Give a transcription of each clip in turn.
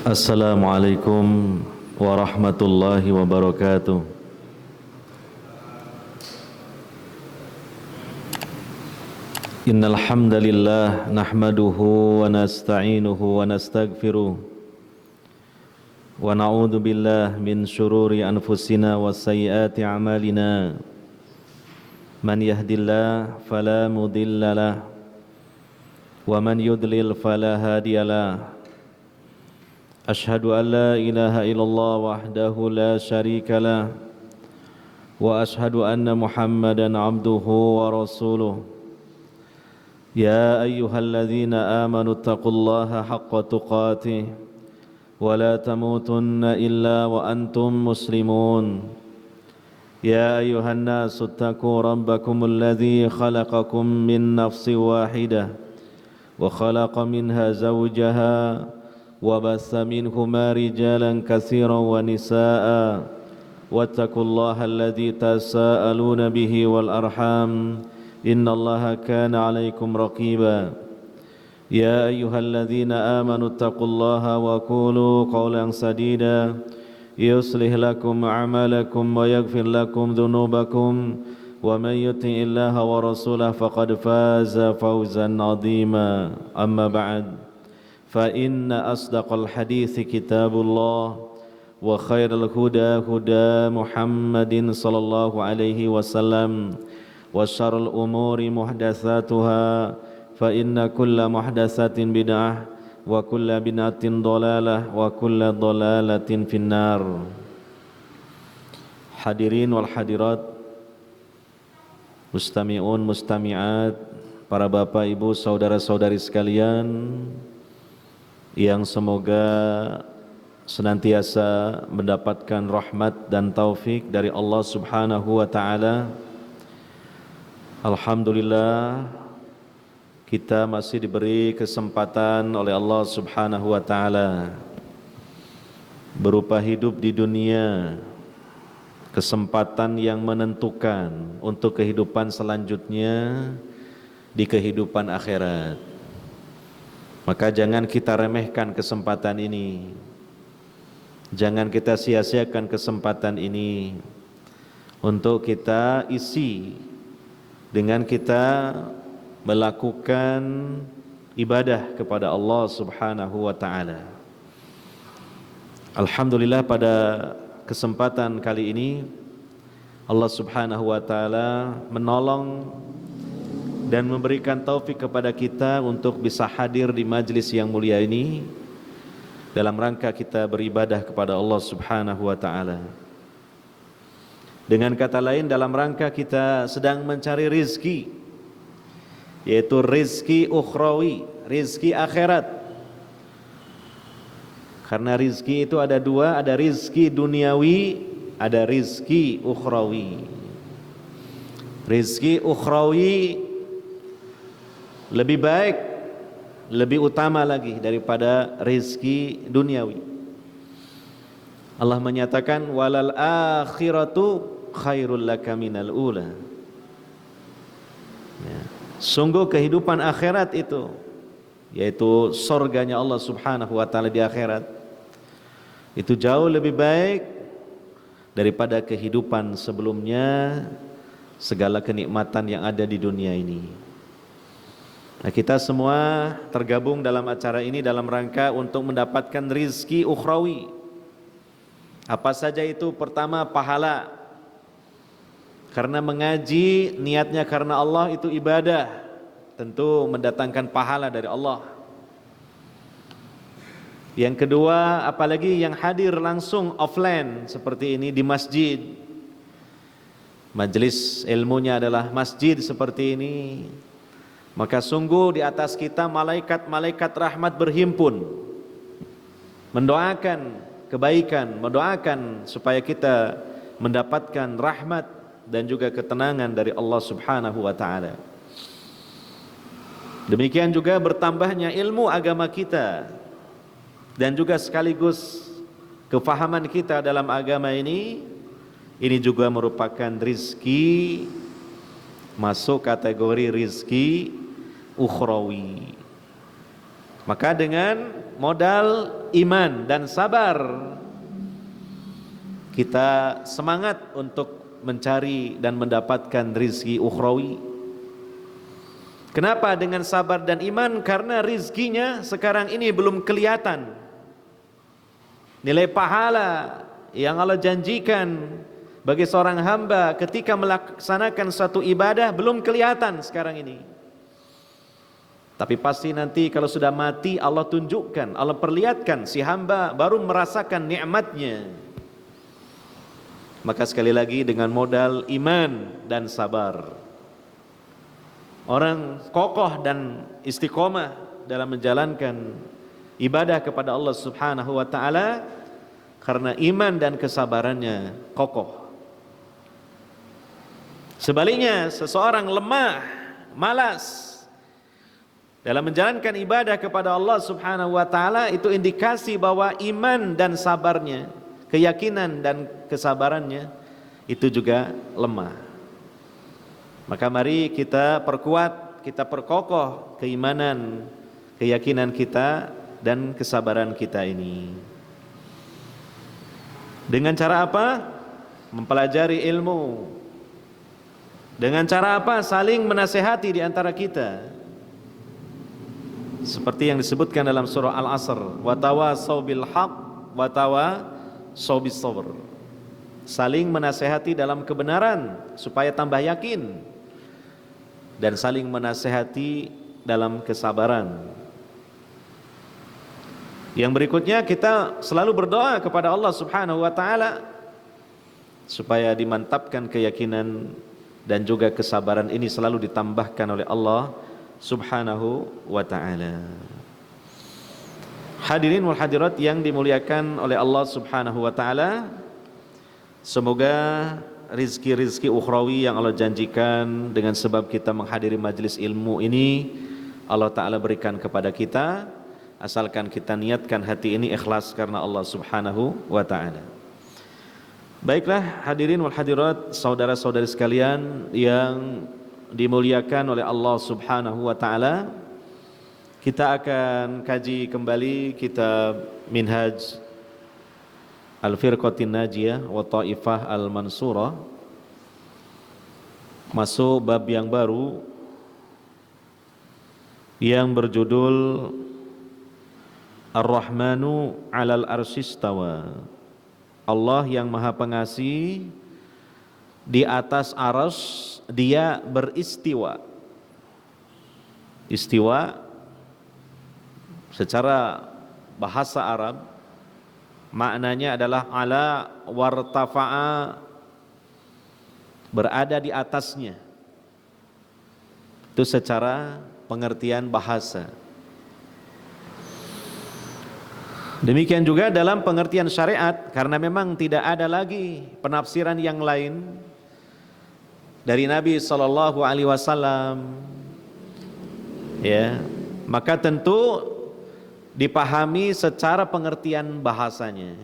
Assalamualaikum warahmatullahi wabarakatuh. Innal hamdalillah nahmaduhu wa nasta'inuhu wa nastaghfiruh wa na'udzu billahi min syururi anfusina wa sayyiati a'malina. Man yahdihillahu fala mudhillalah wa man yudlil fala hadiyalah. Ashhadu an la ilaha illallah wahdahu la syarika lah wa ashhadu anna Muhammadan abduhu wa rasuluh. Ya ayyuhalladzina amanu taqullaha haqqa tuqatih wa la tamutunna illa wa antum muslimun. Ya ayyuhan nasu taqu rabbakumul ladzi khalaqakum min nafsin wahidah wa khalaqa minha zawjaha وبث منهما رجالا كثيرا ونساء واتقوا الله الذي تساءلون به والأرحام إن الله كان عليكم رقيبا يا أيها الذين آمنوا اتقوا الله وقولوا قولا سديدا يصلح لكم أعمالكم ويغفر لكم ذنوبكم ومن يطع الله ورسوله فقد فاز فوزا عظيما أما بعد فإن أصدق الحديث كتاب الله وخير الهدى هدى محمد صلى الله عليه وسلم وشر الأمور محدثاتها فإن كل محدثة بدعة وكل بدعة ضلالة وكل ضلالة في النار. Hadirin wal hadirat, mustami'un mustami'at, para bapak ibu saudara-saudari sekalian yang semoga senantiasa mendapatkan rahmat dan taufik dari Allah Subhanahu wa taala. Alhamdulillah, kita masih diberi kesempatan oleh Allah Subhanahu wa taala berupa hidup di dunia, kesempatan yang menentukan untuk kehidupan selanjutnya di kehidupan akhirat. Maka jangan kita remehkan kesempatan ini, jangan kita sia-siakan kesempatan ini untuk kita isi dengan kita melakukan ibadah kepada Allah Subhanahu wa taala. Alhamdulillah, pada kesempatan kali ini Allah Subhanahu wa taala menolong dan memberikan taufik kepada kita untuk bisa hadir di majlis yang mulia ini dalam rangka kita beribadah kepada Allah Subhanahu wa taala. Dengan kata lain, dalam rangka kita sedang mencari rizki, yaitu rizki ukhrawi, rizki akhirat. Karena rizki itu ada dua, ada rizki duniawi, ada rizki ukhrawi. Rizki ukhrawi lebih baik, lebih utama lagi daripada rizki duniawi. Allah menyatakan walal akhiratu khairul laka minal ula. Ya. Sungguh kehidupan akhirat itu, yaitu surganya Allah Subhanahu wa taala di akhirat, itu jauh lebih baik daripada kehidupan sebelumnya, segala kenikmatan yang ada di dunia ini. Nah, kita semua tergabung dalam acara ini dalam rangka untuk mendapatkan rizki ukhrawi. Apa saja itu? Pertama, pahala. Karena mengaji niatnya karena Allah itu ibadah, tentu mendatangkan pahala dari Allah. Yang kedua, apalagi yang hadir langsung offline seperti ini di masjid, majelis ilmunya adalah masjid seperti ini, maka sungguh di atas kita malaikat-malaikat rahmat berhimpun mendoakan kebaikan, mendoakan supaya kita mendapatkan rahmat dan juga ketenangan dari Allah Subhanahu wa taala. Demikian juga bertambahnya ilmu agama kita dan juga sekaligus kefahaman kita dalam agama ini juga merupakan rizki, masuk kategori rizki ukhrawi. Maka dengan modal iman dan sabar, kita semangat untuk mencari dan mendapatkan rizki ukhrawi. Kenapa dengan sabar dan iman? Karena rizkinya sekarang ini belum kelihatan. Nilai pahala yang Allah janjikan bagi seorang hamba ketika melaksanakan suatu ibadah belum kelihatan sekarang ini. Tapi pasti nanti kalau sudah mati Allah tunjukkan, Allah perlihatkan, si hamba baru merasakan nikmatnya. Maka sekali lagi dengan modal iman dan sabar, orang kokoh dan istiqomah dalam menjalankan ibadah kepada Allah Subhanahu wa taala karena iman dan kesabarannya kokoh. Sebaliknya, seseorang lemah, malas dalam menjalankan ibadah kepada Allah Subhanahu wa taala, itu indikasi bahwa iman dan sabarnya, keyakinan dan kesabarannya itu juga lemah. Maka mari kita perkuat, kita perkokoh keimanan, keyakinan kita dan kesabaran kita ini. Dengan cara apa? Mempelajari ilmu. Dengan cara apa? Saling menasehati di antara kita. Seperti yang disebutkan dalam surah Al-Asr, wa tawasau bil haq wa tawasau bis sabr. Saling menasehati dalam kebenaran supaya tambah yakin, dan saling menasehati dalam kesabaran. Yang berikutnya, kita selalu berdoa kepada Allah Subhanahu wa taala supaya dimantapkan keyakinan dan juga kesabaran ini selalu ditambahkan oleh Allah Subhanahu wa ta'ala. Hadirin wal hadirat yang dimuliakan oleh Allah Subhanahu wa ta'ala, semoga rizki-rizki ukhrawi yang Allah janjikan dengan sebab kita menghadiri majlis ilmu ini Allah ta'ala berikan kepada kita, asalkan kita niatkan hati ini ikhlas karena Allah Subhanahu wa ta'ala. Baiklah hadirin wal hadirat, saudara-saudari sekalian yang dimuliakan oleh Allah Subhanahu wa taala, kita akan kaji kembali kitab Minhaj Al-Firqatin Najiyah wa Taifah Al-Mansurah, masuk bab yang baru yang berjudul Ar-Rahmanu 'alal arsyistawa. Allah yang Maha Pengasih di atas arsy dia beristiwa. Istiwa secara bahasa Arab maknanya adalah ala wartafa'a, berada di atasnya. Itu secara pengertian bahasa. Demikian juga dalam pengertian syariat, karena memang tidak ada lagi penafsiran yang lain dari Nabi sallallahu alaihi wasallam, ya, maka tentu dipahami secara pengertian bahasanya.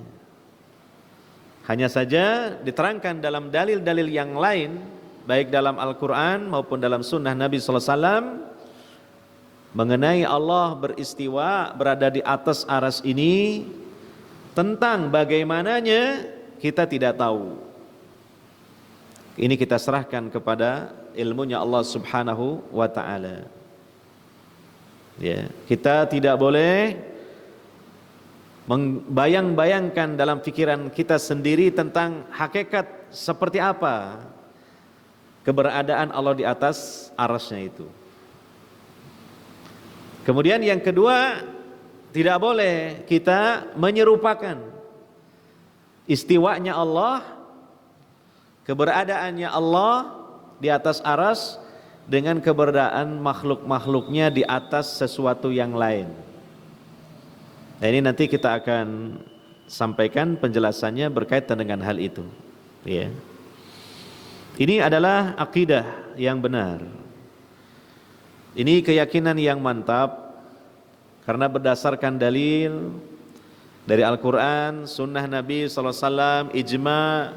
Hanya saja diterangkan dalam dalil-dalil yang lain, baik dalam Al-Quran maupun dalam sunnah Nabi sallallahu alaihi wasallam, mengenai Allah beristiwa, berada di atas arsy ini. Tentang bagaimananya kita tidak tahu. Ini kita serahkan kepada ilmunya Allah Subhanahu wa ta'ala. Ya, kita tidak boleh membayang-bayangkan dalam pikiran kita sendiri tentang hakikat seperti apa keberadaan Allah di atas arsy-Nya itu. Kemudian yang kedua, tidak boleh kita menyerupakan istiwanya Allah, keberadaannya Allah di atas arsy dengan keberadaan makhluk-makhluknya di atas sesuatu yang lain. Nah, ini nanti kita akan sampaikan penjelasannya berkaitan dengan hal itu. Ya. Ini adalah akidah yang benar. Ini keyakinan yang mantap karena berdasarkan dalil dari Al-Quran, Sunnah Nabi SAW, ijma'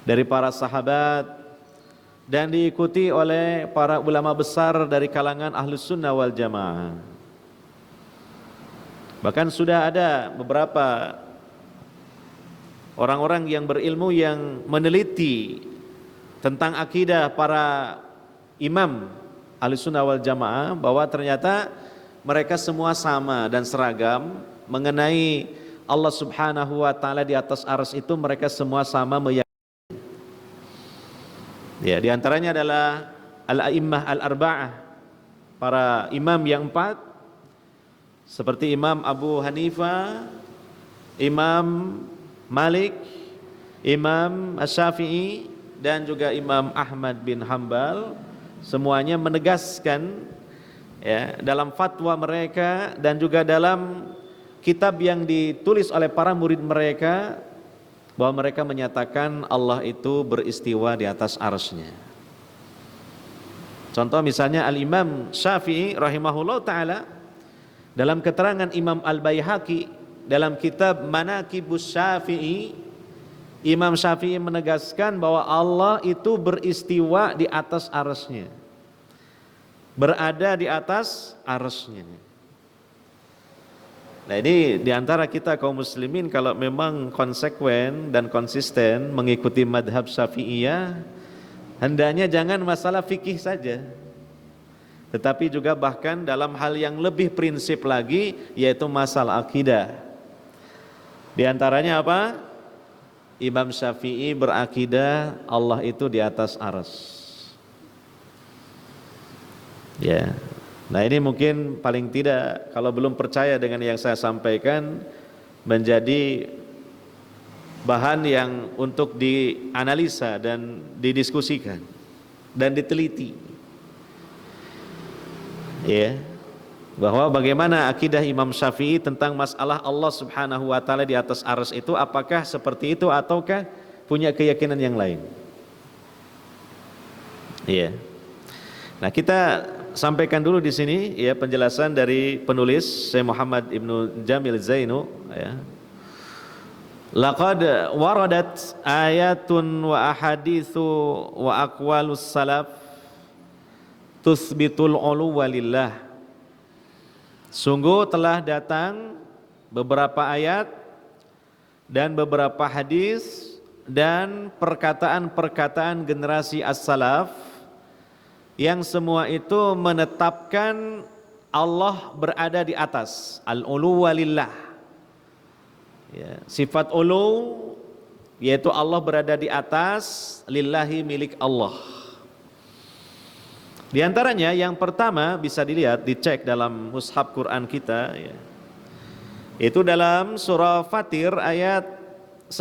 dari para sahabat, dan diikuti oleh para ulama besar dari kalangan Ahlus Sunnah wal Jamaah. Bahkan sudah ada beberapa orang-orang yang berilmu yang meneliti tentang akidah para imam Ahlussunnah wal Jamaah, bahwa ternyata mereka semua sama dan seragam mengenai Allah Subhanahu wa taala di atas arsy itu. Mereka semua sama meyakini. Ya, di antaranya adalah al-a'immah al-arba'ah, para imam yang empat, seperti Imam Abu Hanifah, Imam Malik, Imam Asy-Syafi'i, dan juga Imam Ahmad bin Hambal. Semuanya menegaskan ya, dalam fatwa mereka dan juga dalam kitab yang ditulis oleh para murid mereka, bahwa mereka menyatakan Allah itu beristiwa di atas arsy-Nya. Contoh misalnya Al-Imam Syafi'i rahimahullah ta'ala, dalam keterangan Imam Al-Baihaqi dalam kitab Manaqibus Syafi'i, Imam Syafi'i menegaskan bahwa Allah itu beristiwa di atas arsy-Nya, berada di atas arsy-Nya. Nah, ini diantara kita kaum muslimin, kalau memang konsekuen dan konsisten mengikuti madhab Syafi'iyah, hendaknya jangan masalah fikih saja, tetapi juga bahkan dalam hal yang lebih prinsip lagi, yaitu masalah akidah. Di antaranya apa? Imam Syafi'i berakidah Allah itu di atas arsy. Ya. Nah, ini mungkin paling tidak, kalau belum percaya dengan yang saya sampaikan, menjadi bahan yang untuk dianalisa dan didiskusikan dan diteliti. Ya, bahwa bagaimana akidah Imam Syafi'i tentang masalah Allah Subhanahu wa taala di atas arsy itu, apakah seperti itu ataukah punya keyakinan yang lain. Ya. Nah, kita sampaikan dulu di sini ya penjelasan dari penulis Syekh Muhammad Ibnu Jamil Zainu ya. Laqad waradat ayatun wa ahaditsu wa aqwalus salaf tuthbitul uluwa lillah. Sungguh telah datang beberapa ayat dan beberapa hadis dan perkataan-perkataan generasi as-salaf yang semua itu menetapkan Allah berada di atas, al-uluwa lillah. Ya, sifat ulu yaitu Allah berada di atas, lillahi milik Allah. Di antaranya yang pertama bisa dilihat, dicek dalam mushaf Quran kita ya. Itu dalam surah Fatir ayat 10.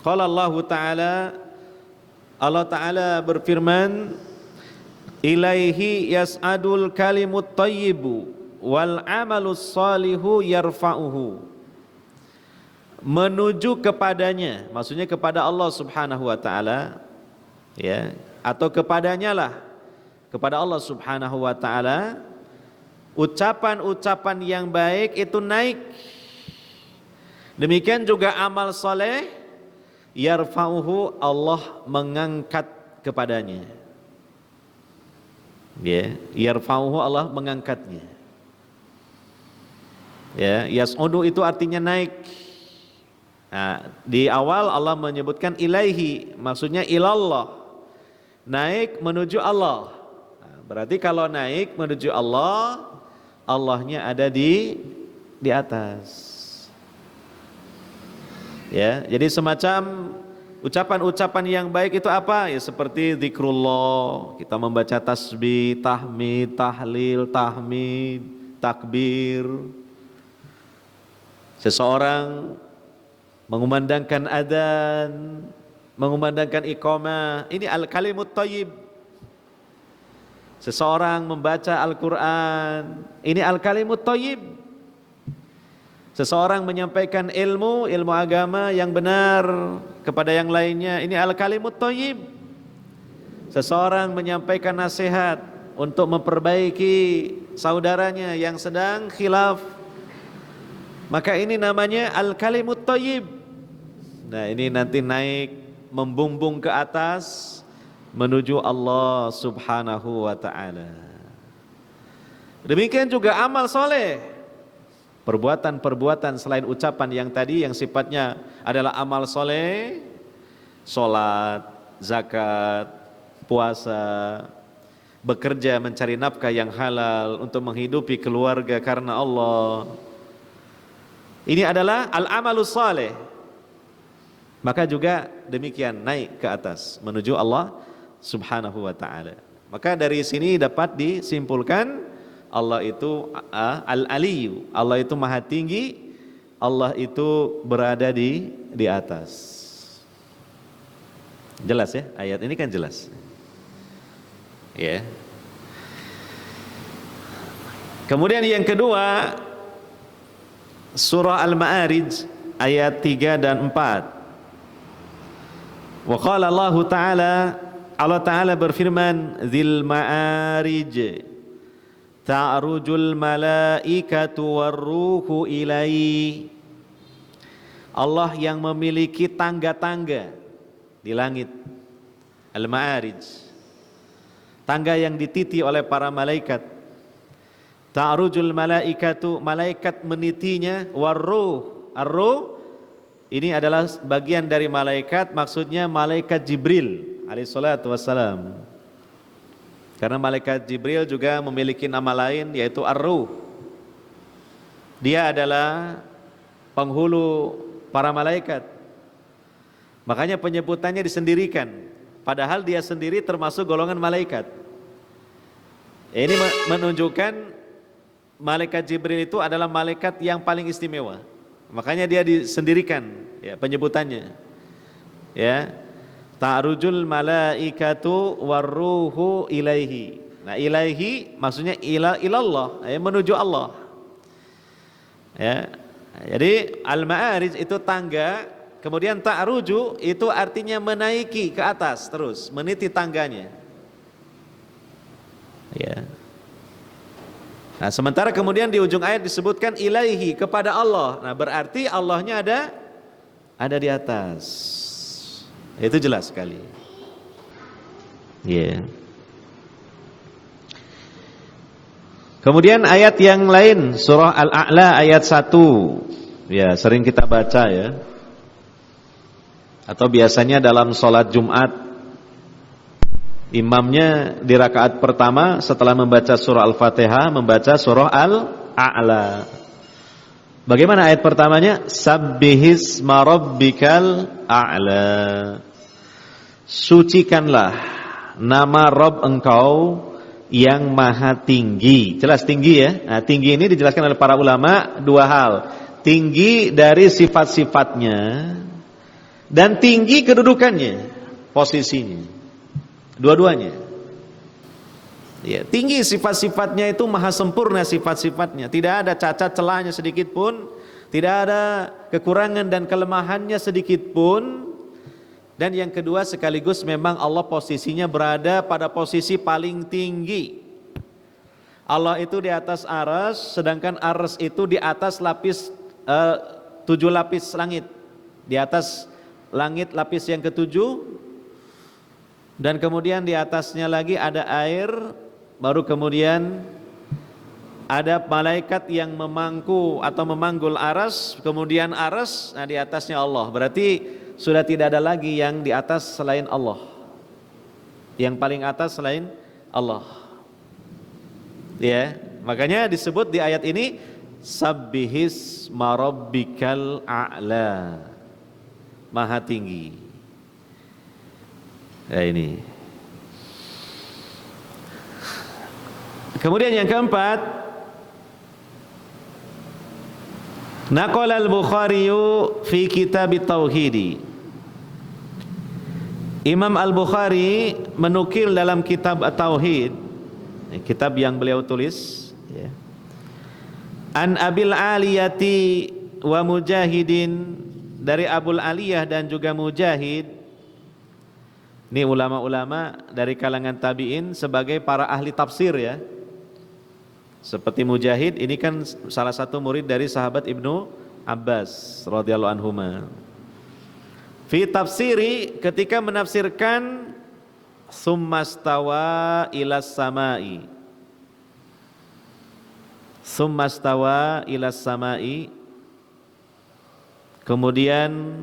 Qala Allah Ta'ala, Allah Ta'ala berfirman, ilaihi yas'adul kalimut thayyibu wal amalus salihu yarfa'uhu. Menuju kepadanya, maksudnya kepada Allah Subhanahu wa taala ya, atau kepadanya lah, kepada Allah Subhanahu wa taala, ucapan-ucapan yang baik itu naik. Demikian juga amal soleh, yarfa'uhu, Allah mengangkat kepadanya. Ya, yarfa'uhu, Allah mengangkatnya. Ya, yas'udu itu artinya naik. Nah, di awal Allah menyebutkan ilaihi, maksudnya ilallah, naik menuju Allah. Nah, berarti kalau naik menuju Allah, Allahnya ada di atas. Ya, jadi semacam ucapan-ucapan yang baik itu apa? Ya seperti zikrullah, kita membaca tasbih, tahmid, tahlil, tahmid, takbir. Seseorang mengumandangkan adzan, mengumandangkan iqamah, ini al-kalimut thayyib. Seseorang membaca Al-Qur'an, ini al-kalimut thayyib. Seseorang menyampaikan ilmu agama yang benar kepada yang lainnya, ini al-kalimut thayyib. Seseorang menyampaikan nasihat untuk memperbaiki saudaranya yang sedang khilaf, maka ini namanya al-kalimut thayyib. Nah, ini nanti naik membumbung ke atas menuju Allah Subhanahu wa taala. Demikian juga amal soleh. perbuatan-perbuatan selain ucapan yang tadi yang sifatnya adalah amal soleh, sholat, zakat, puasa, bekerja mencari nafkah yang halal untuk menghidupi keluarga karena Allah. Ini adalah al-amalus saleh. Maka juga demikian naik ke atas menuju Allah Subhanahu wa taala. Maka dari sini dapat disimpulkan Allah itu Al-Aliyu, Allah itu maha tinggi, Allah itu berada di atas. Jelas ya, ayat ini kan jelas. Ya. Kemudian yang kedua, surah Al-Ma'arij ayat 3 dan 4. Wa qala Allah Ta'ala, Allah Ta'ala berfirman, Dzil Ma'arij ta'rujul malaikatu warruhu ilaihi. Allah yang memiliki tangga-tangga di langit. Al-Ma'arij, tangga yang dititi oleh para malaikat. Ta'rujul malaikatu, malaikat menitinya. Warruh, ar-ruh ini adalah bagian dari malaikat, maksudnya malaikat Jibril alaihi salatu wassalam. Karena malaikat Jibril juga memiliki nama lain yaitu Ar-Ruh. Dia adalah penghulu para malaikat. Makanya penyebutannya disendirikan. Padahal dia sendiri termasuk golongan malaikat. Ini menunjukkan malaikat Jibril itu adalah malaikat yang paling istimewa. Makanya dia disendirikan ya, penyebutannya. Ya. Ta'rujul malaikatu warruhu ilaihi. Nah, ilaihi maksudnya ilallah, ya, menuju Allah. Ya. Jadi al-ma'arij itu tangga, kemudian ta'ruju itu artinya menaiki ke atas terus, meniti tangganya. Ya. Nah, sementara kemudian di ujung ayat disebutkan ilaihi, kepada Allah. Nah, berarti Allahnya ada di atas. Itu jelas sekali. Ya. Kemudian ayat yang lain, surah Al-A'la ayat 1. Ya, sering kita baca ya. Atau biasanya dalam sholat Jumat, imamnya di rakaat pertama setelah membaca surah Al-Fatihah membaca surah Al-A'la. Bagaimana ayat pertamanya? Sabbihisma rabbikal a'la. Sucikanlah nama Rabb engkau yang maha tinggi. Jelas tinggi ya. Nah, tinggi ini dijelaskan oleh para ulama dua hal. Tinggi dari sifat-sifatnya dan tinggi kedudukannya, posisinya. Dua-duanya. Ya, tinggi sifat-sifatnya itu maha sempurna sifat-sifatnya. Tidak ada cacat celahnya sedikit pun, tidak ada kekurangan dan kelemahannya sedikit pun. Dan yang kedua sekaligus memang Allah posisinya berada pada posisi paling tinggi. Allah itu di atas arsy, sedangkan arsy itu di atas lapis 7 lapis langit. Di atas langit lapis yang ketujuh, dan kemudian di atasnya lagi ada air, baru kemudian ada malaikat yang memangku atau memanggul arsy, kemudian arsy, nah di atasnya Allah. Berarti sudah tidak ada lagi yang di atas selain Allah. Yang paling atas selain Allah. Ya, makanya disebut di ayat ini sabbihisma rabbikal a'la. Maha tinggi. Ya ini. Kemudian yang keempat, naqala al-Bukhari fi kitab at-tauhid. Imam Al-Bukhari menukil dalam kitab At-Tauhid, kitab yang beliau tulis ya. An Abil Aliyati wa Mujahidin, dari Abul Aliyah dan juga Mujahid. Ini ulama-ulama dari kalangan tabi'in sebagai para ahli tafsir ya. Seperti Mujahid ini kan salah satu murid dari sahabat Ibnu Abbas radhiyallahu anhuma. Fi tafsiri, ketika menafsirkan summastawa ilas samai. Tsumma stawa ilas samai, kemudian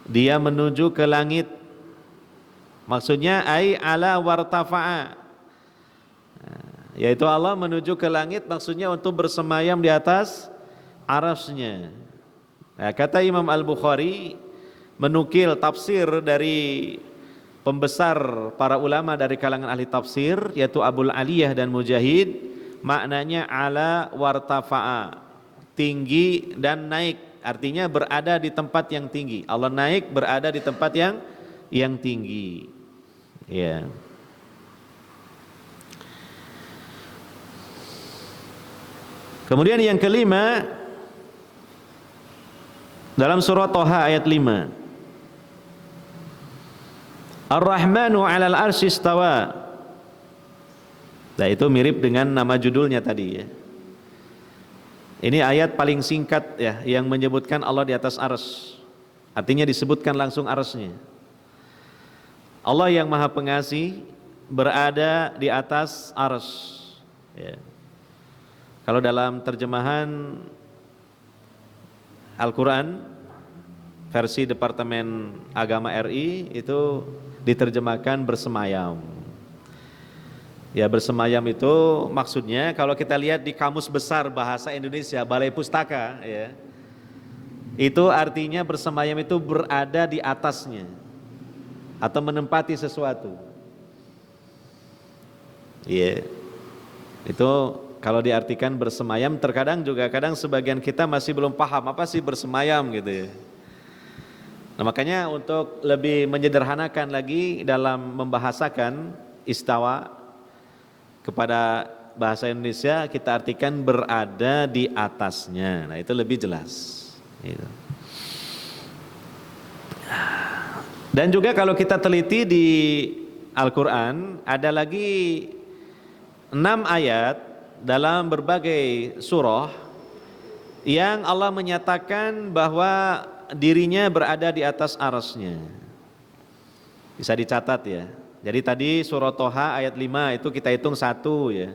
dia menuju ke langit. Maksudnya ai ala wartafa'a, yaitu Allah menuju ke langit maksudnya untuk bersemayam di atas arasy-Nya. Nah, kata Imam Al-Bukhari menukil tafsir dari pembesar para ulama dari kalangan ahli tafsir, yaitu Abul Aliyah dan Mujahid, maknanya ala wartafa'a, tinggi dan naik, artinya berada di tempat yang tinggi. Allah naik berada di tempat yang tinggi. Ya. Kemudian yang kelima, dalam surah Thaha ayat 5, Ar-Rahmanu 'alal arsy istawa. Nah, itu mirip dengan nama judulnya tadi ya. Ini ayat paling singkat ya yang menyebutkan Allah di atas arsy. Artinya disebutkan langsung arsy-Nya. Allah yang Maha Pengasih berada di atas arsy. Ya. Kalau dalam terjemahan Al-Quran versi Departemen Agama RI itu diterjemahkan bersemayam. Ya, bersemayam itu maksudnya kalau kita lihat di Kamus Besar Bahasa Indonesia Balai Pustaka ya, itu artinya bersemayam itu berada di atasnya atau menempati sesuatu. Ya, itu kalau diartikan bersemayam, terkadang juga kadang sebagian kita masih belum paham apa sih bersemayam gitu ya. Nah, makanya untuk lebih menyederhanakan lagi dalam membahasakan istawa kepada bahasa Indonesia, kita artikan berada di atasnya. Nah, itu lebih jelas gitu. Dan juga kalau kita teliti di Al-Quran, ada lagi 6 ayat dalam berbagai surah yang Allah menyatakan bahwa dirinya berada di atas arsy-Nya. Bisa dicatat ya. Jadi tadi surah Thaha ayat 5 itu kita hitung 1 ya.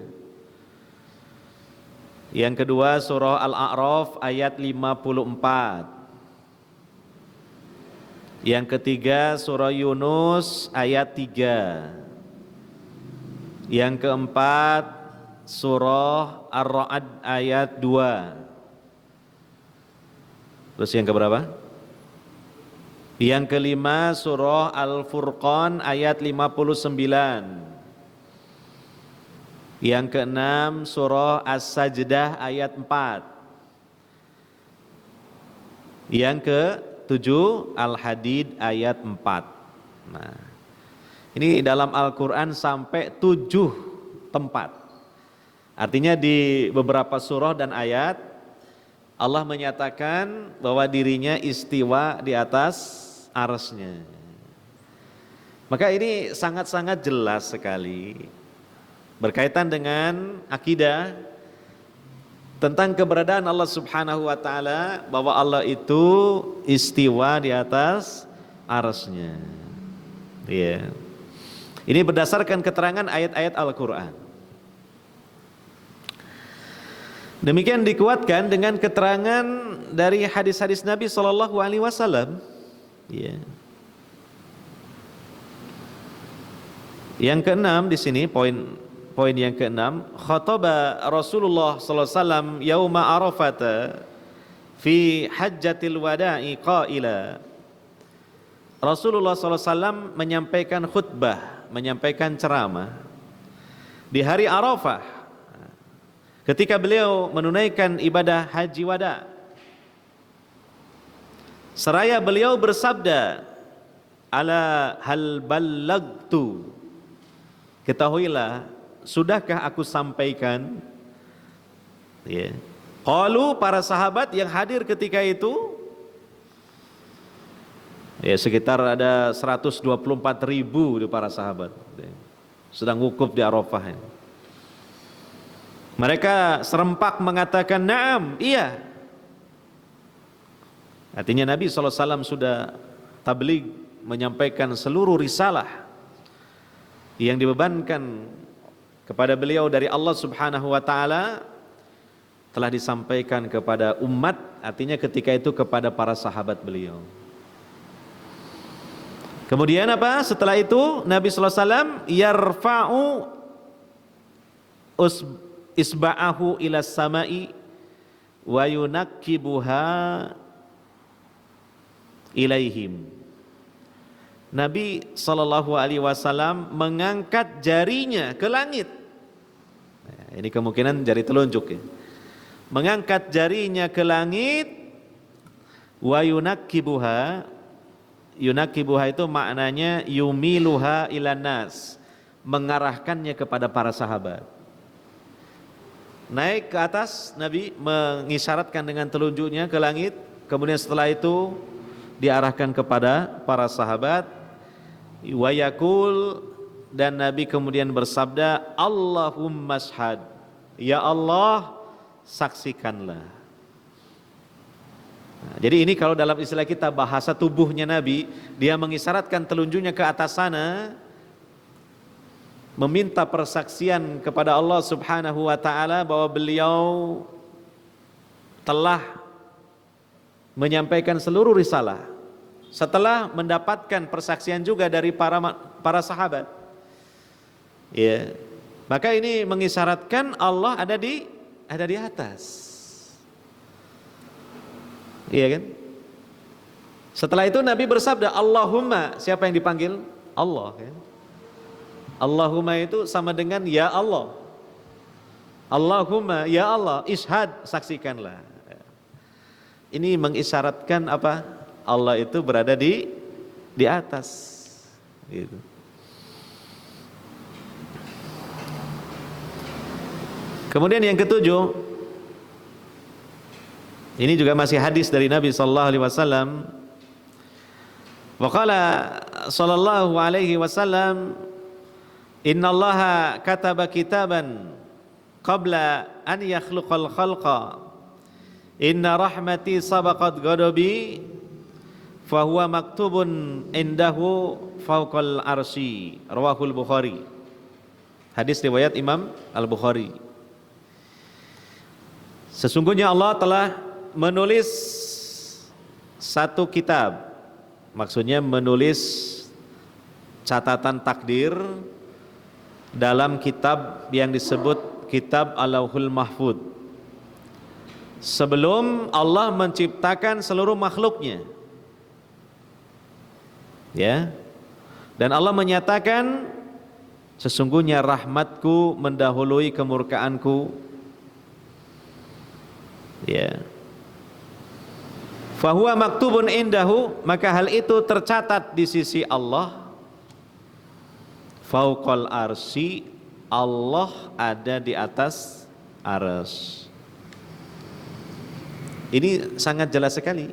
Yang kedua surah Al-A'raf ayat 54. Yang ketiga surah Yunus ayat 3. Yang keempat surah Ar-Ra'd ayat 2. Terus yang keberapa? Yang kelima surah Al-Furqan ayat 59. Yang keenam surah As-Sajdah ayat 4. Yang ketujuh Al-Hadid ayat 4. Nah, ini dalam Al-Quran sampai 7 tempat. Artinya di beberapa surah dan ayat Allah menyatakan bahwa dirinya istiwa di atas arsy-Nya. Maka ini sangat-sangat jelas sekali berkaitan dengan akidah tentang keberadaan Allah Subhanahu wa taala, bahwa Allah itu istiwa di atas arsy-Nya. Ya. Ini berdasarkan keterangan ayat-ayat Al-Qur'an. Demikian dikuatkan dengan keterangan dari hadis-hadis Nabi sallallahu alaihi wasallam. Ya. Yang keenam di sini poin yang keenam, khataba Rasulullah sallallahu alaihi wasallam yauma Arafah fi hajjatil wada'i qaila. Rasulullah sallallahu alaihi wasallam menyampaikan khutbah, menyampaikan ceramah di hari Arafah ketika beliau menunaikan ibadah haji wada. Seraya beliau bersabda, ala hal ballagtu, ketahuilah, sudahkah aku sampaikan? Ya. Qalu, para sahabat yang hadir ketika itu, ya sekitar ada 124.000 di para sahabat sedang wukuf di Arafah. Mereka serempak mengatakan na'am, iya. Artinya Nabi SAW sudah tabligh, menyampaikan seluruh risalah yang dibebankan kepada beliau dari Allah Subhanahu wa taala, telah disampaikan kepada umat, artinya ketika itu kepada para sahabat beliau. Kemudian apa? Setelah itu Nabi sallallahu alaihi wasallam yarfa'u isba'ahu ila samai wa yunakkibuha ilaihim. Nabi sallallahu alaihi wasallam mengangkat jarinya ke langit. Nah, ini kemungkinan jari telunjuk ya. Mengangkat jarinya ke langit, wa yunakkibuha. Yunakkibuha itu maknanya yumiluha ilan nas, mengarahkannya kepada para sahabat. Naik ke atas, Nabi mengisyaratkan dengan telunjuknya ke langit, kemudian setelah itu diarahkan kepada para sahabat. Wa yaqul, dan Nabi kemudian bersabda, Allahumma shhad, ya Allah saksikanlah. Nah, jadi ini kalau dalam istilah kita bahasa tubuhnya Nabi, dia mengisyaratkan telunjuknya ke atas sana, meminta persaksian kepada Allah Subhanahu wa taala bahwa beliau telah menyampaikan seluruh risalah setelah mendapatkan persaksian juga dari para sahabat. Ya. Maka ini mengisyaratkan Allah ada di atas. Iya kan? Setelah itu Nabi bersabda, Allahumma, siapa yang dipanggil? Allah kan? Allahumma itu sama dengan ya Allah. Allahumma ya Allah, ishad, saksikanlah. Ini mengisyaratkan apa? Allah itu berada di atas. Gitu. Kemudian yang ketujuh, ini juga masih hadis dari Nabi sallallahu alaihi wasallam. Wa qala sallallahu alaihi wasallam, innallaha kataba kitaban qabla an yakhluqal khalqa, inna rahmati sabaqat ghadabi, fahuwa maktubun indahu fawqal arsy. Rawahul Bukhari. Hadis riwayat Imam Al-Bukhari. Sesungguhnya Allah telah menulis satu kitab, maksudnya menulis catatan takdir dalam kitab yang disebut kitab Al-Lauhul Mahfuz, sebelum Allah menciptakan seluruh makhluknya. Ya. Dan Allah menyatakan, sesungguhnya rahmatku mendahului kemurkaanku. Ya. Fahuwa maktubun indahu, maka hal itu tercatat di sisi Allah. Fauqal arsy, Allah ada di atas arsy. Ini sangat jelas sekali.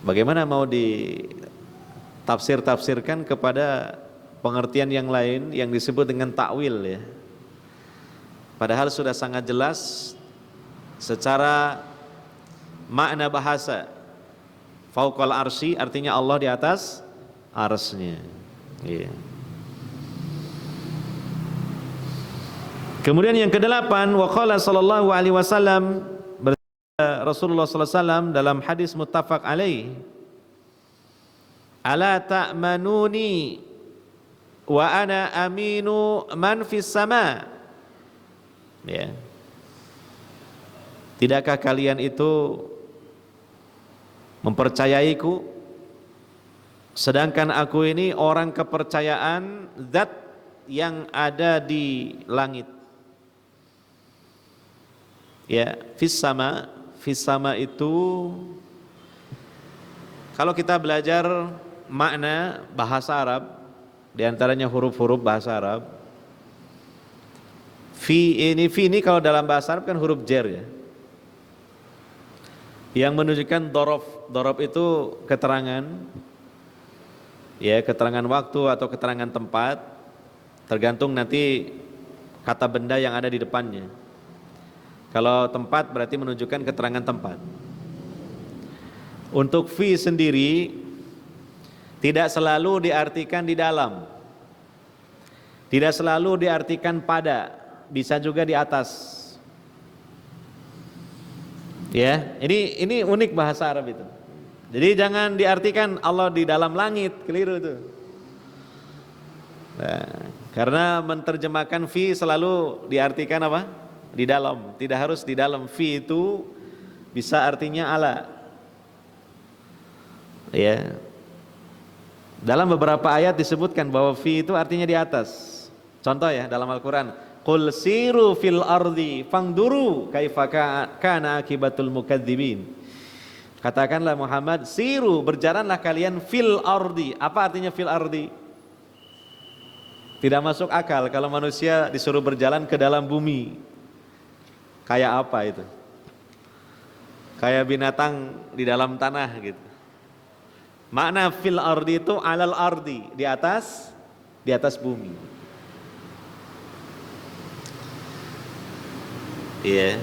Bagaimana mau ditafsir-tafsirkan kepada pengertian yang lain yang disebut dengan takwil ya. Padahal sudah sangat jelas secara makna bahasa. Fauqal arsy artinya Allah di atas arsy-Nya. Iya. Kemudian yang kedelapan, wa qala sallallahu alaihi wasallam, Rasulullah sallallahu alaihi wasallam dalam hadis muttafaq alaih, ala ta'manuni wa ana aminu man fis sama. Ya. Tidakkah kalian itu mempercayaiku, sedangkan aku ini orang kepercayaan zat yang ada di langit. Ya, fis sama itu kalau kita belajar makna bahasa Arab, di antaranya huruf-huruf bahasa Arab. Fi ini kalau dalam bahasa Arab kan huruf jar ya, yang menunjukkan dorof. Dorof itu keterangan, ya, keterangan waktu atau keterangan tempat, tergantung nanti kata benda yang ada di depannya. Kalau tempat berarti menunjukkan keterangan tempat. Untuk fi sendiri tidak selalu diartikan di dalam, tidak selalu diartikan pada, bisa juga di atas. Ya, ini unik bahasa Arab itu. Jadi jangan diartikan Allah di dalam langit, keliru itu. Nah, karena menterjemahkan fi selalu diartikan apa? Di dalam, tidak harus di dalam. Fi itu bisa artinya ala. Ya. Dalam beberapa ayat disebutkan bahwa fi itu artinya di atas. Contoh ya dalam Al-Qur'an, qul siru fil ardi fangduru kaifa kana akibatul mukadzibin. Katakanlah Muhammad, siru, berjalanlah kalian fil ardi. Apa artinya fil ardi? Tidak masuk akal kalau manusia disuruh berjalan ke dalam bumi. Kayak apa itu? Kayak binatang di dalam tanah gitu. Makna fil ardi itu alal ardi, di atas bumi. Iya.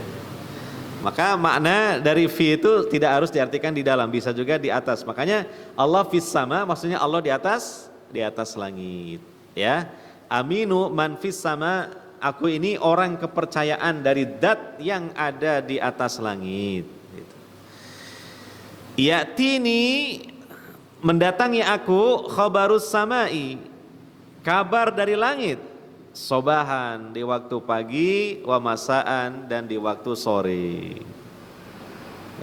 Maka makna dari fi itu tidak harus diartikan di dalam, bisa juga di atas. Makanya Allah fis sama, maksudnya Allah di atas langit. Ya, aminu man fis sama, aku ini orang kepercayaan dari zat yang ada di atas langit. Ya'tini, mendatangi aku, khabarus samai, kabar dari langit. Sobahan, di waktu pagi, wa masaan, dan di waktu sore.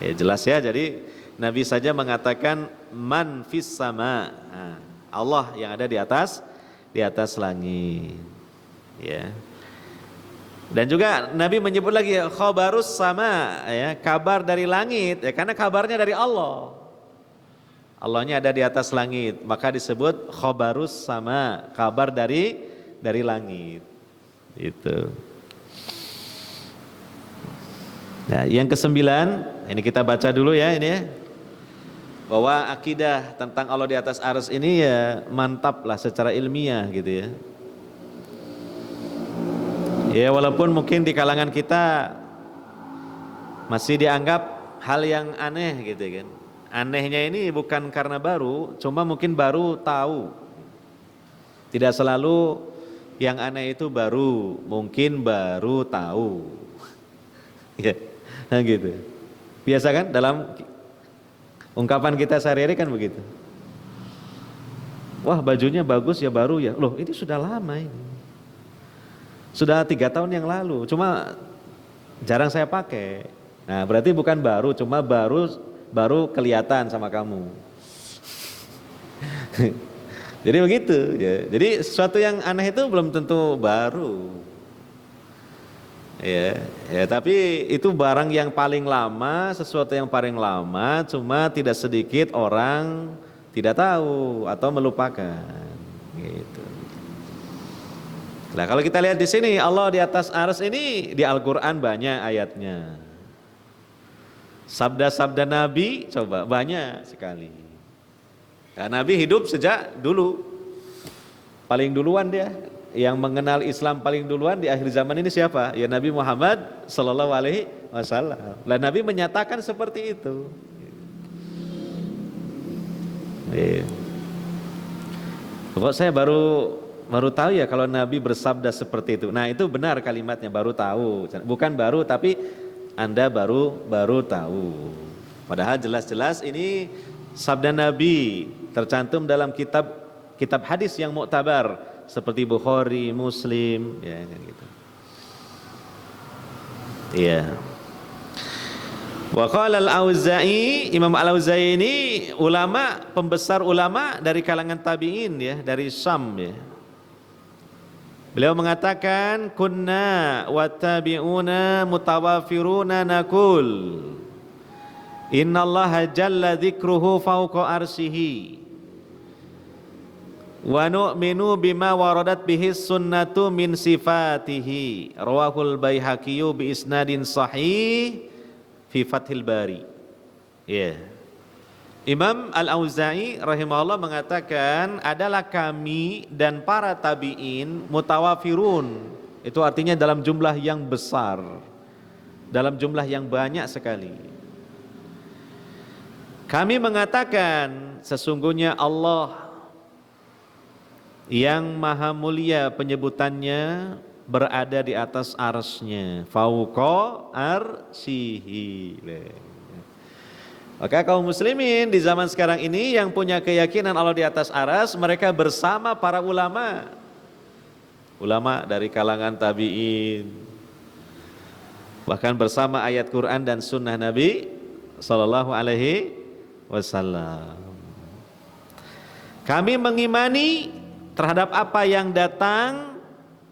Ya, jelas ya, jadi Nabi saja mengatakan man fis sama, nah, Allah yang ada di atas langit. Ya. Dan juga Nabi menyebut lagi khabarus sama, ya, kabar dari langit, ya, karena kabarnya dari Allah. Allahnya ada di atas langit, maka disebut khabarus sama, kabar dari langit. Itu. Nah, yang kesembilan, ini kita baca dulu ya ini ya. Bahwa akidah tentang Allah di atas arsy ini ya mantap lah secara ilmiah gitu ya. Ya walaupun mungkin di kalangan kita masih dianggap hal yang aneh gitu kan. Anehnya ini bukan karena baru, cuma mungkin baru tahu. Tidak selalu yang aneh itu baru, mungkin baru tahu. Ya, nah gitu. Biasa kan dalam ungkapan kita sehari-hari kan begitu. Wah bajunya bagus ya baru ya. Loh ini sudah lama ini. Sudah 3 tahun yang lalu, cuma jarang saya pakai. Nah berarti bukan baru, cuma baru kelihatan sama kamu. Jadi begitu ya. Jadi sesuatu yang aneh itu belum tentu baru. Ya, tapi itu barang yang paling lama, sesuatu yang paling lama, cuma tidak sedikit orang tidak tahu atau melupakan. Gitu. Nah, kalau kita lihat di sini Allah di atas arsy ini di Al-Qur'an banyak ayatnya. Sabda-sabda Nabi coba banyak sekali. Nah, Nabi hidup sejak dulu, paling duluan dia, yang mengenal Islam paling duluan di akhir zaman ini siapa? Ya Nabi Muhammad Sallallahu Alaihi Wasallam. Lah Nabi menyatakan seperti itu. Kok saya baru tahu ya kalau Nabi bersabda seperti itu. Nah itu benar kalimatnya, baru tahu, bukan baru tapi Anda baru tahu. Padahal jelas-jelas ini sabda Nabi tercantum dalam kitab hadis yang muktabar seperti Bukhari, Muslim, ya kan gitu. Iya. Wa qala al-Auza'i, Imam Al-Auza'i ini ulama, pembesar ulama dari kalangan tabi'in ya, dari Syam ya. Beliau mengatakan kunna wa tabi'una mutawafiruna naqul innallaha jalla dzikruhu fawqa arsyihi wa nu'minu bima waradat bihi sunnatu min sifatihi rawahul Baihaqi bi isnadin sahih fi Fathil Bari. Ya. Imam Al-Auza'i rahimahullah mengatakan adalah kami dan para tabi'in mutawafirun, itu artinya dalam jumlah yang besar, dalam jumlah yang banyak sekali. Kami mengatakan sesungguhnya Allah yang maha mulia penyebutannya, berada di atas arsy-Nya, fauqa arsyihi. Maka kaum muslimin di zaman sekarang ini yang punya keyakinan Allah di atas arsy, mereka bersama para ulama. Ulama dari kalangan tabi'in, bahkan bersama ayat Quran dan sunnah Nabi sallallahu alaihi wasallam. Kami mengimani terhadap apa yang datang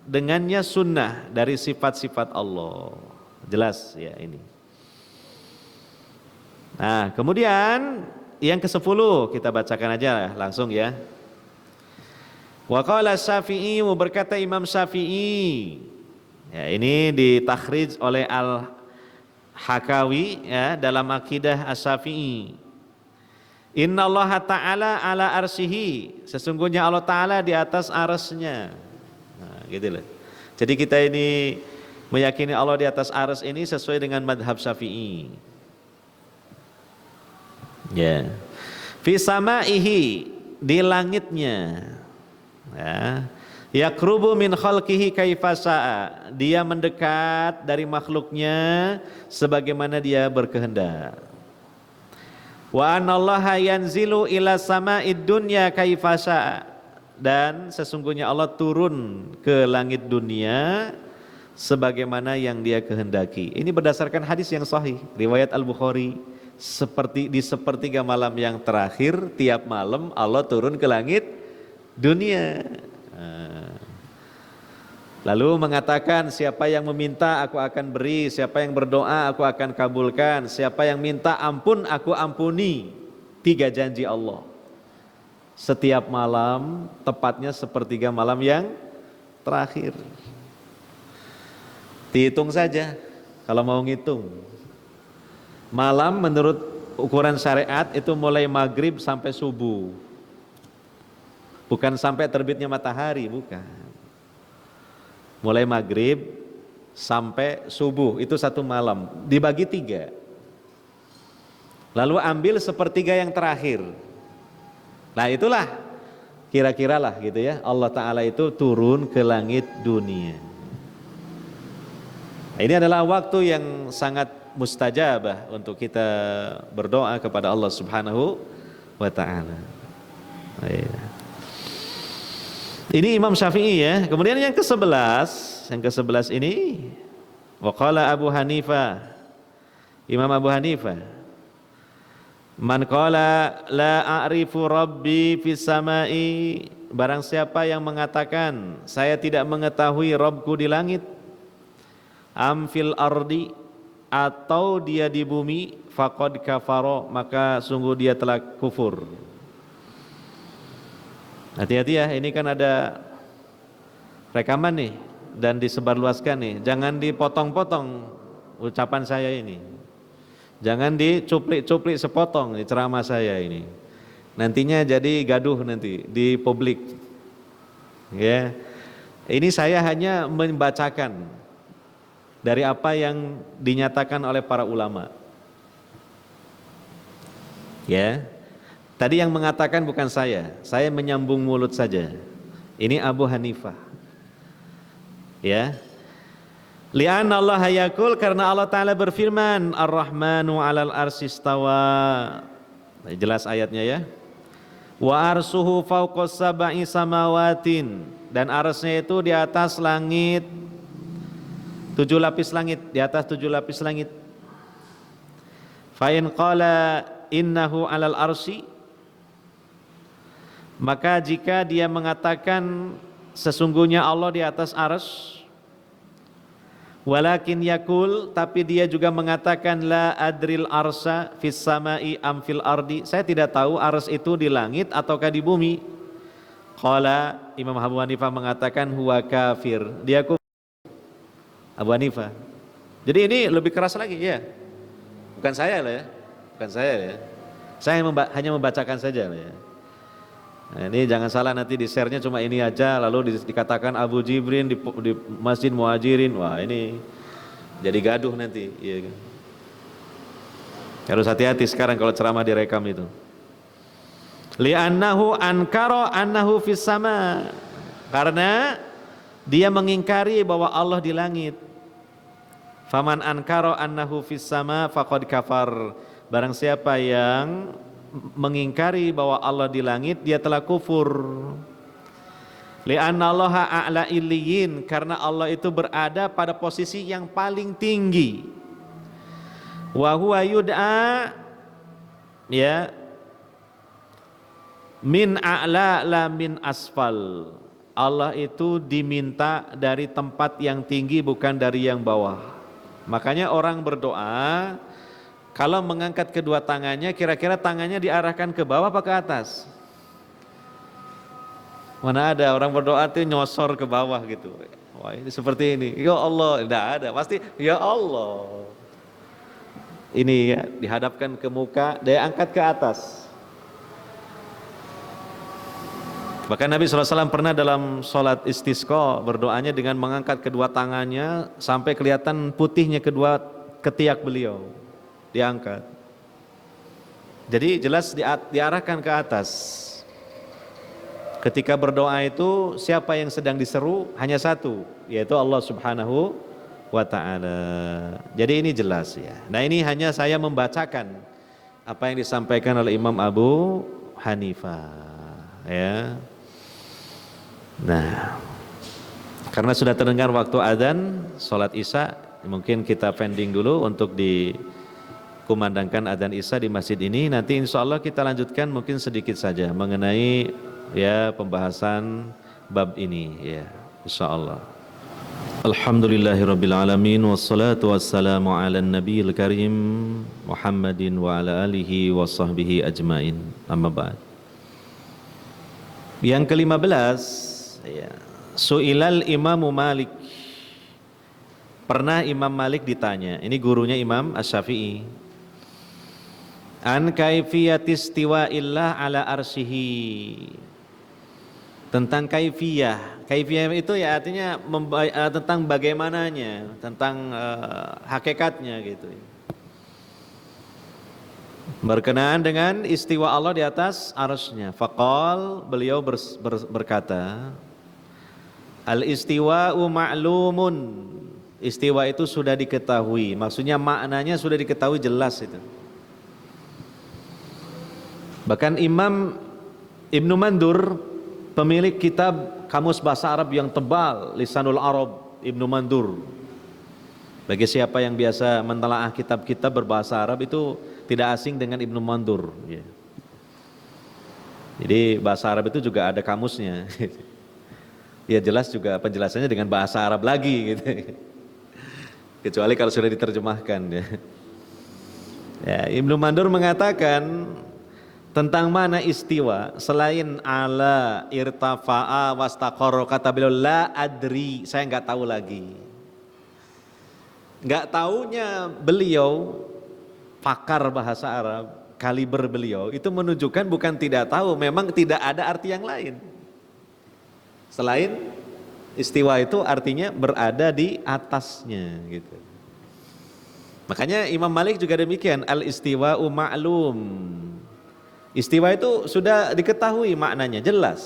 dengannya sunnah dari sifat-sifat Allah. Jelas ya ini. Nah, kemudian yang ke-10 kita bacakan aja langsung ya. Wa qala Syafi'i, berkata Imam Syafi'i. Ya, ini ditakhrij oleh Al-Hakawi ya dalam Aqidah Asy-Syafi'i. Inna Allah Ta'ala ala arsyihi, sesungguhnya Allah Ta'ala di atas arsy-Nya. Nah, gitu loh. Jadi kita ini meyakini Allah di atas arsy ini sesuai dengan madhab Syafi'i. Ya. Fi samaihi, di langitnya. Ya. Yaqrubu min khalqihi kaifa syaa, dia mendekat dari makhluknya sebagaimana dia berkehendak. Wa anallaha yanzilu ila sama'id dunya kaifa syaa, dan sesungguhnya Allah turun ke langit dunia sebagaimana yang dia kehendaki. Ini berdasarkan hadis yang sahih riwayat Al-Bukhari. Seperti di sepertiga malam yang terakhir tiap malam Allah turun ke langit dunia. Lalu mengatakan, siapa yang meminta aku akan beri, siapa yang berdoa aku akan kabulkan, siapa yang minta ampun aku ampuni. 3 janji Allah. Setiap malam, tepatnya sepertiga malam yang terakhir. Dihitung saja kalau mau ngitung. Malam menurut ukuran syariat itu mulai maghrib sampai subuh. Bukan sampai terbitnya matahari, bukan. Mulai maghrib sampai subuh itu 1 malam, dibagi 3. Lalu ambil sepertiga yang terakhir. Nah itulah kira-kira lah gitu ya, Allah Ta'ala itu turun ke langit dunia. Nah, ini adalah waktu yang sangat mustajabah untuk kita berdoa kepada Allah Subhanahu wa Ta'ala. Ini Imam Syafi'i ya. Kemudian yang ke-11 ini waqala Abu Hanifah. Imam Abu Hanifah, man qala la a'rifu rabbi fis sama'i, barang siapa yang mengatakan saya tidak mengetahui Rabbku di langit, am fil ardi, atau dia di bumi, faqad kafara, maka sungguh dia telah kufur. Hati-hati ya, ini kan ada rekaman nih dan disebarluaskan nih. Jangan dipotong-potong ucapan saya ini. Jangan dicuplik-cuplik sepotong di ceramah saya ini. Nantinya jadi gaduh nanti di publik. Ya. Ini saya hanya membacakan dari apa yang dinyatakan oleh para ulama. Ya. Tadi yang mengatakan bukan saya menyambung mulut saja. Ini Abu Hanifah. Ya. Li'anna Allah yaqul, karena Allah Ta'ala berfirman, Ar-Rahmanu 'alal arsy istawa. Jelas ayatnya ya. Wa arsuhu fawqas sab'i samawatin, dan arsy-Nya itu di atas langit, 7 lapis langit, di atas 7 lapis langit. Fa in qala innahu 'alal arsy, maka jika dia mengatakan sesungguhnya Allah di atas arsy, walakin yakul, tapi dia juga mengatakan la adril arsa fis sama'i am fil ardi, saya tidak tahu arsy itu di langit ataukah di bumi. Qala, Imam Abu Hanifah mengatakan huwa kafir, dia kufur. Abu Hanifah. Jadi ini lebih keras lagi ya. Bukan saya lah ya. Bukan saya ya. Saya hanya membacakan saja lah ya. Nah, ini jangan salah nanti di share-nya cuma ini aja, lalu dikatakan Abu Jibrin di Masjid Muhajirin. Wah, ini jadi gaduh nanti. Iya kan? Harus hati-hati sekarang kalau ceramah direkam itu. Li'annahu ankara annahu fis sama, karena dia mengingkari bahwa Allah di langit. Faman ankara annahu fis sama faqad kafar. Barang siapa yang mengingkari bahwa Allah di langit, dia telah kufur. Li'anna Allaha a'la illiyin, karena Allah itu berada pada posisi yang paling tinggi. Wa huwa yud'a, ya, min a'la la min asfal. Allah itu diminta dari tempat yang tinggi, bukan dari yang bawah. Makanya orang berdoa, kalau mengangkat kedua tangannya, kira-kira tangannya diarahkan ke bawah apa ke atas? Mana ada orang berdoa itu nyosor ke bawah gitu. Wah, ini seperti ini. Ya Allah, tidak ada. Pasti ya Allah. Ini ya, dihadapkan ke muka, dia angkat ke atas. Bahkan Nabi SAW pernah dalam sholat istisqa berdoanya dengan mengangkat kedua tangannya sampai kelihatan putihnya kedua ketiak beliau. Diangkat. Jadi jelas diarahkan ke atas. Ketika berdoa itu siapa yang sedang diseru? Hanya satu, yaitu Allah Subhanahu wa ta'ala. Jadi ini jelas ya. Nah, ini hanya saya membacakan apa yang disampaikan oleh Imam Abu Hanifah ya. Nah, karena sudah terdengar waktu adzan salat Isya, mungkin kita pending dulu untuk dikumandangkan adzan Isya di masjid ini. Nanti insya Allah kita lanjutkan mungkin sedikit saja mengenai ya pembahasan bab ini ya, insyaallah. Alhamdulillahirabbil alamin wassalatu wassalamu ala nabiyil karim Muhammadin wa ala alihi washabbihi ajmain. Amma ba'd. Yang ke-15 ya, Su'ilal Imam Malik. Pernah Imam Malik ditanya, ini gurunya Imam Asy-Syafi'i, an kaifiyatis istiwa'illah ala arsyihi, tentang kaifiyah. Kaifiyah itu ya artinya tentang bagaimananya, tentang hakikatnya gitu. Berkenaan dengan istiwa Allah di atas arsy-Nya. Faqal, beliau berkata, al-istiwa'u ma'lumun. Istiwa itu sudah diketahui, maksudnya maknanya sudah diketahui jelas itu. Bahkan Imam Ibnu Mandur, pemilik kitab Kamus Bahasa Arab yang tebal, Lisanul Arab, Ibnu Mandur. Bagi siapa yang biasa mentelaah kitab-kitab berbahasa Arab itu tidak asing dengan Ibnu Mandur. Ya. Jadi bahasa Arab itu juga ada kamusnya. Ya jelas juga penjelasannya dengan bahasa Arab lagi gitu. Kecuali kalau sudah diterjemahkan ya. Ya, Ibnu Mandur mengatakan tentang mana istiwa selain ala irtafa'a wastaqarra, kata beliau la adri, saya enggak tahu lagi. Enggak taunya beliau, pakar bahasa Arab, kaliber beliau itu menunjukkan bukan tidak tahu, memang tidak ada arti yang lain selain istiwa itu artinya berada di atasnya gitu. Makanya Imam Malik juga demikian, al istiwa'u ma'lum. Istiwa itu sudah diketahui maknanya jelas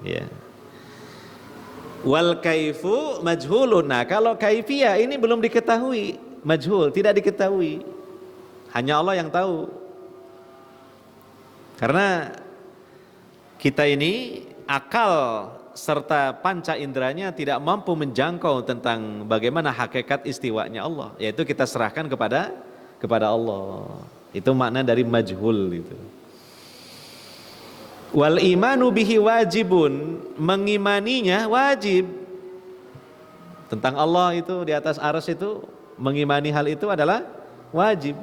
ya. Wal kaifu majhulun. Nah, kalau kaifiyah ini belum diketahui, majhul, tidak diketahui. Hanya Allah yang tahu. Karena kita ini akal serta panca inderanya tidak mampu menjangkau tentang bagaimana hakikat istiwanya Allah, yaitu kita serahkan kepada Allah. Itu makna dari majhul itu. Wal imanu bihi wajibun, mengimaninya wajib. Tentang Allah itu di atas arsy itu, mengimani hal itu adalah wajib.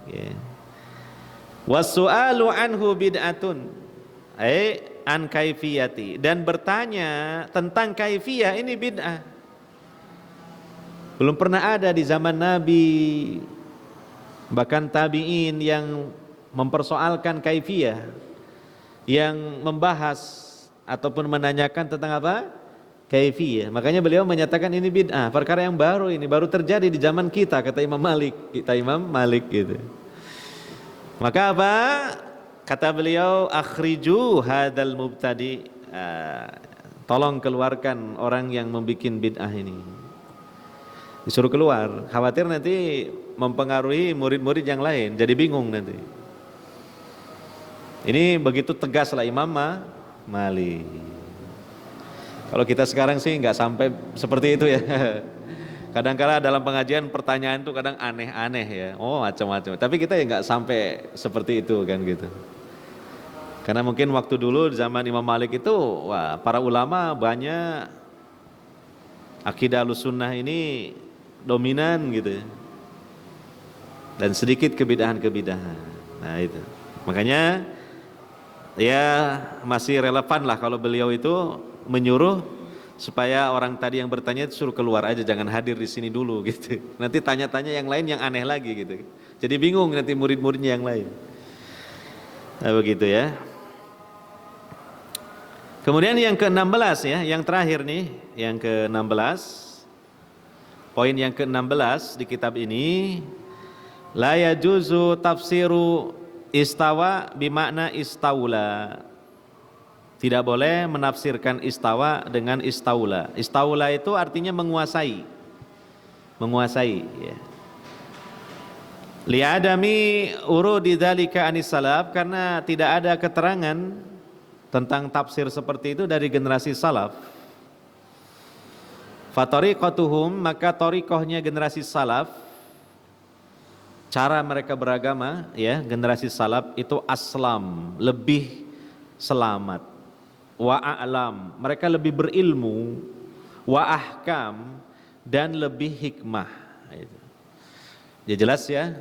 Yeah. Wasu'alu anhu bid'atun, an kaifiyati, dan bertanya tentang kaifiyah ini bid'ah. Belum pernah ada di zaman Nabi, bahkan tabi'in yang mempersoalkan kaifiyah, yang membahas ataupun menanyakan tentang apa? Kaifiyah. Makanya beliau menyatakan ini bid'ah, perkara yang baru, ini baru terjadi di zaman kita, kata Imam Malik. Kita Imam Malik gitu. Maka apa? Kata beliau, akhriju hadzal mubtadi. Tolong keluarkan orang yang membuat bid'ah ini. Disuruh keluar, khawatir nanti mempengaruhi murid-murid yang lain, jadi bingung nanti. Ini begitu tegas lah Imam Malik. Kalau kita sekarang sih nggak sampai seperti itu ya. Kadang-kala dalam pengajian pertanyaan itu kadang aneh-aneh ya, oh macam-macam. Tapi kita ya nggak sampai seperti itu kan gitu. Karena mungkin waktu dulu zaman Imam Malik itu, wah para ulama banyak, akidah Ahlussunnah ini dominan gitu, dan sedikit kebidahan-kebidahan. Nah itu, makanya ya masih relevan lah kalau beliau itu menyuruh supaya orang tadi yang bertanya suruh keluar aja, jangan hadir di sini dulu gitu. Nanti tanya-tanya yang lain yang aneh lagi gitu. Jadi bingung nanti murid-muridnya yang lain. Nah begitu ya. Kemudian yang ke-16 ya, yang terakhir nih, yang ke-16. Poin yang ke-16 di kitab ini, la yajuzu tafsiru istawa bimakna istaula. Tidak boleh menafsirkan istawa dengan istaula. Istaula itu artinya menguasai. Menguasai ya. Li'adami urudi dzalika anis salaf, karena tidak ada keterangan tentang tafsir seperti itu dari generasi salaf. Fatariqatuhum, maka tariqahnya generasi salaf, cara mereka beragama ya, generasi salaf itu aslam, lebih selamat. Wa a'lam, mereka lebih berilmu. Wa ahkam, dan lebih hikmah. Ya jelas ya,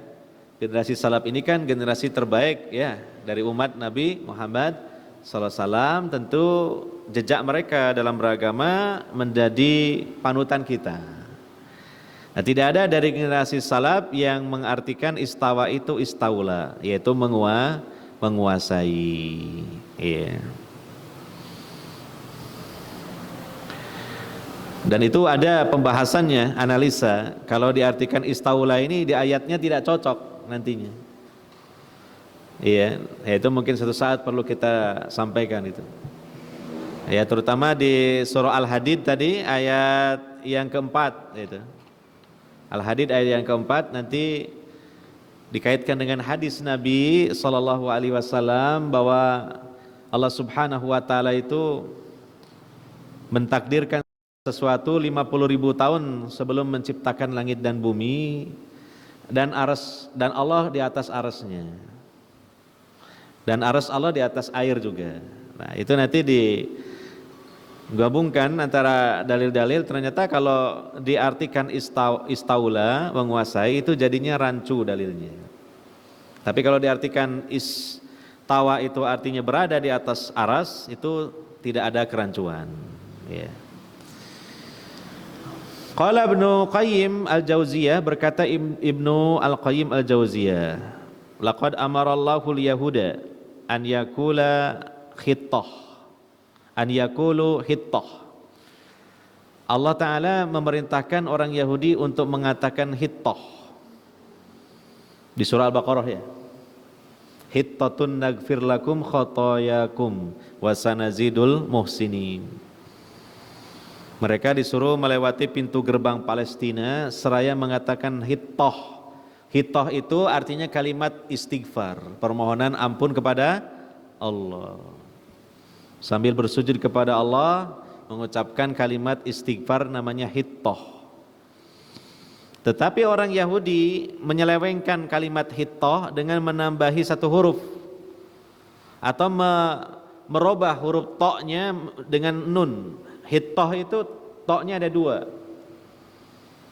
generasi salaf ini kan generasi terbaik ya dari umat Nabi Muhammad SAW. Tentu jejak mereka dalam beragama menjadi panutan kita. Nah, tidak ada dari generasi salaf yang mengartikan istawa itu istaula, yaitu menguasai. Yeah. Dan itu ada pembahasannya, analisa. Kalau diartikan istaula ini di ayatnya tidak cocok nantinya. Iya, itu mungkin suatu saat perlu kita sampaikan itu. Ya, terutama di surah Al-Hadid tadi ayat yang keempat itu. Al-Hadid ayat yang keempat nanti dikaitkan dengan hadis Nabi SAW bahwa Allah Subhanahu wa taala itu mentakdirkan sesuatu 50.000 tahun sebelum menciptakan langit dan bumi, dan arsy, dan Allah di atas arsy-Nya, dan arsy Allah di atas air juga. Nah itu nanti digabungkan antara dalil-dalil, ternyata kalau diartikan istaula, menguasai, itu jadinya rancu dalilnya. Tapi kalau diartikan istawa itu artinya berada di atas arsy, itu tidak ada kerancuan ya. Qala Ibnu Qayyim Al-Jauziyah, berkata Ibnu Al-Qayyim Al-Jauziyah, laqad amarallahu al-yahuda an yakula khittah, an yakulu hittah. Allah Ta'ala memerintahkan orang Yahudi untuk mengatakan hittah di surah Al-Baqarah ya. Hittatun nagfir lakum khotoyakum wa sanazidul muhsinin. Mereka disuruh melewati pintu gerbang Palestina seraya mengatakan hittah. Hittah itu artinya kalimat istighfar, permohonan ampun kepada Allah. Sambil bersujud kepada Allah, mengucapkan kalimat istighfar namanya hittah. Tetapi orang Yahudi menyelewengkan kalimat hittah dengan menambahi satu huruf, atau merubah huruf ta-nya dengan nun. Hittah itu ta-nya ada dua,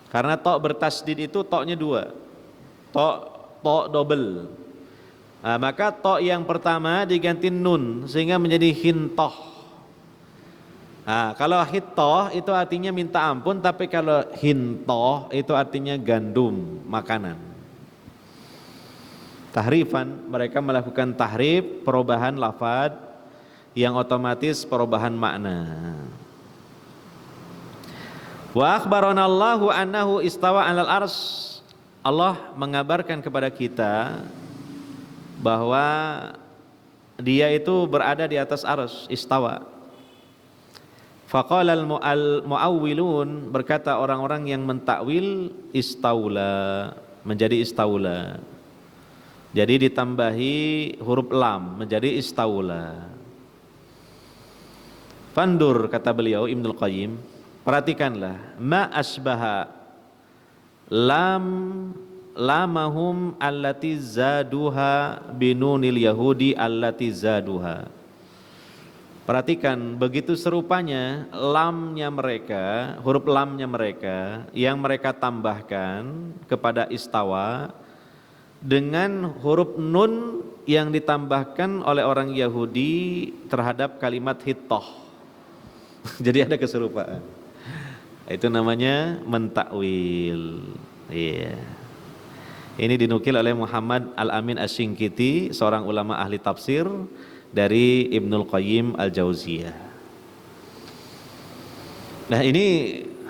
karena ta bertasdid itu ta-nya dua, ta double. Nah, maka ta yang pertama diganti nun sehingga menjadi hintah. Nah, kalau hittah itu artinya minta ampun, tapi kalau hintah itu artinya gandum, makanan. Tahrifan, mereka melakukan tahrif, perubahan lafaz yang otomatis perubahan makna. Wa akhbarana Allahu annahu istawa 'alal arsy. Allah mengabarkan kepada kita bahwa Dia itu berada di atas arsy, istawa. Faqala al-mu'awwilun, berkata orang-orang yang mentakwil, istaula, menjadi istaula. Jadi ditambahi huruf lam menjadi istaula. Fandur, kata beliau Ibnul Qayyim, perhatikanlah, ma asbaha lamahum allati zaduha binunil yahudi allati zaduha. Perhatikan, begitu serupanya lamnya mereka, huruf lamnya mereka yang mereka tambahkan kepada istawa dengan huruf nun yang ditambahkan oleh orang Yahudi terhadap kalimat hittah. Jadi ada keserupaan. Itu namanya mentakwil. Iya. Ini dinukil oleh Muhammad Al-Amin Asy-Syinkiti, seorang ulama ahli tafsir dari Ibnul Qayyim Al-Jauziyah. Nah, ini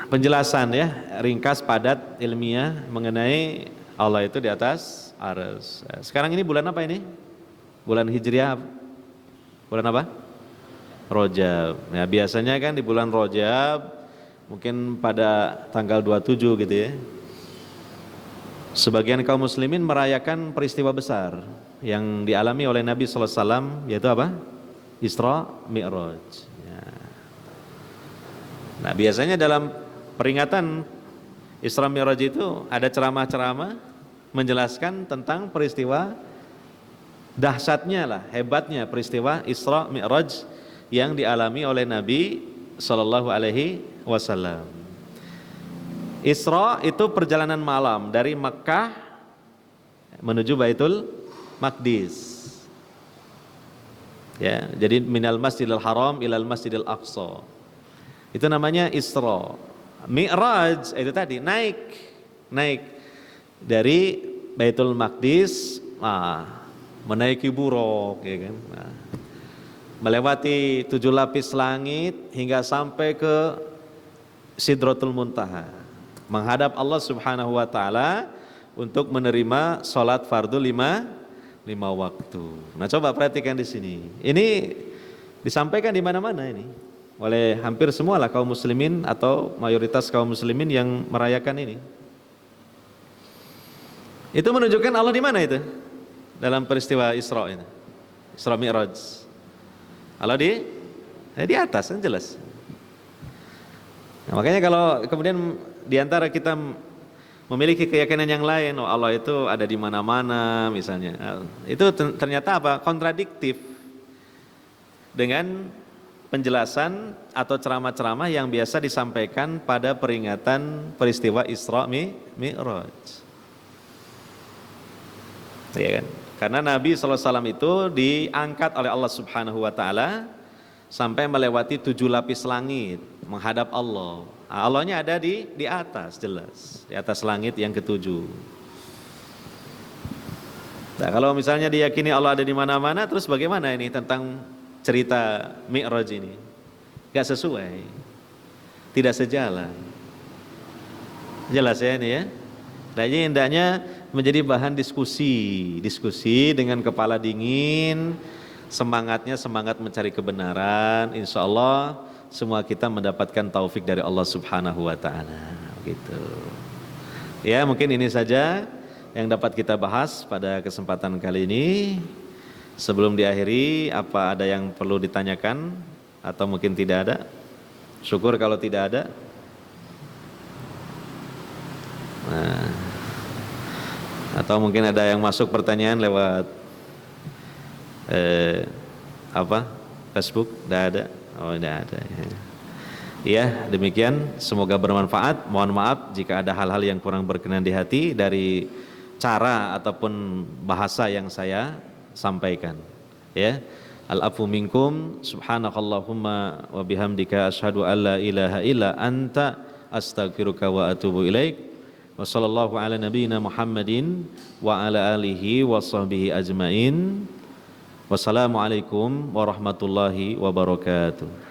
penjelasan ya, ringkas, padat, ilmiah mengenai Allah itu di atas arsy. Sekarang ini bulan apa ini? Bulan Hijriah. Bulan apa? Rajab. Ya, biasanya kan di bulan Rajab mungkin pada tanggal 27 gitu ya. Sebagian kaum muslimin merayakan peristiwa besar yang dialami oleh Nabi sallallahu alaihi wasallam, yaitu apa? Isra Mi'raj. Ya. Nah, biasanya dalam peringatan Isra Mi'raj itu ada ceramah-ceramah menjelaskan tentang peristiwa dahsyatnya lah, hebatnya peristiwa Isra Mi'raj yang dialami oleh Nabi sallallahu alaihi wasallam. Isra itu perjalanan malam dari Makkah menuju Baitul Maqdis. Ya, jadi minal Masjidil Haram ilal Masjidil Aqsa. Itu namanya Isra. Mi'raj itu tadi naik dari Baitul Maqdis, menaiki buraq, ya kan. Nah, melewati 7 lapis langit hingga sampai ke Sidratul Muntaha, menghadap Allah Subhanahu wa taala untuk menerima salat fardu 5 waktu. Nah, coba perhatikan di sini. Ini disampaikan di mana-mana ini oleh hampir semua lah kaum muslimin atau mayoritas kaum muslimin yang merayakan ini. Itu menunjukkan Allah di mana itu? Dalam peristiwa Isra ini. Isra Mi'raj. Allah di atas, kan jelas. Nah, makanya kalau kemudian di antara kita memiliki keyakinan yang lain, oh Allah itu ada di mana-mana misalnya, itu ternyata apa? Kontradiktif dengan penjelasan atau ceramah-ceramah yang biasa disampaikan pada peringatan peristiwa Isra Mi'raj. Ya kan? Karena Nabi SAW itu diangkat oleh Allah Subhanahu wa taala sampai melewati 7 lapis langit menghadap Allah. Allahnya ada di atas, jelas di atas langit yang ke-7. Nah, kalau misalnya diyakini Allah ada di mana-mana, terus bagaimana ini tentang cerita Mi'raj ini? Gak sesuai, tidak sejalan. Jelas ya ini ya. Nah, ini hendaknya menjadi bahan diskusi dengan kepala dingin, semangatnya semangat mencari kebenaran. Insya Allah semua kita mendapatkan taufik dari Allah Subhanahu wa taala, gitu. Ya, mungkin ini saja yang dapat kita bahas pada kesempatan kali ini. Sebelum diakhiri, apa ada yang perlu ditanyakan atau mungkin tidak ada? Syukur kalau tidak ada. Nah, atau mungkin ada yang masuk pertanyaan lewat Facebook? Tidak ada. Oh, tidak ada. Ya, demikian. Semoga bermanfaat. Mohon maaf jika ada hal-hal yang kurang berkenan di hati dari cara ataupun bahasa yang saya sampaikan. Ya, al-afu minkum. Subhanakallahumma wa bihamdika asyhadu an la ilaha illa anta astaghfiruka wa atubu ilaik. Wa sallallahu ala nabiyyina Muhammadin wa ala alihi wa sahbihi ajmain. Wassalamualaikum warahmatullahi wabarakatuh.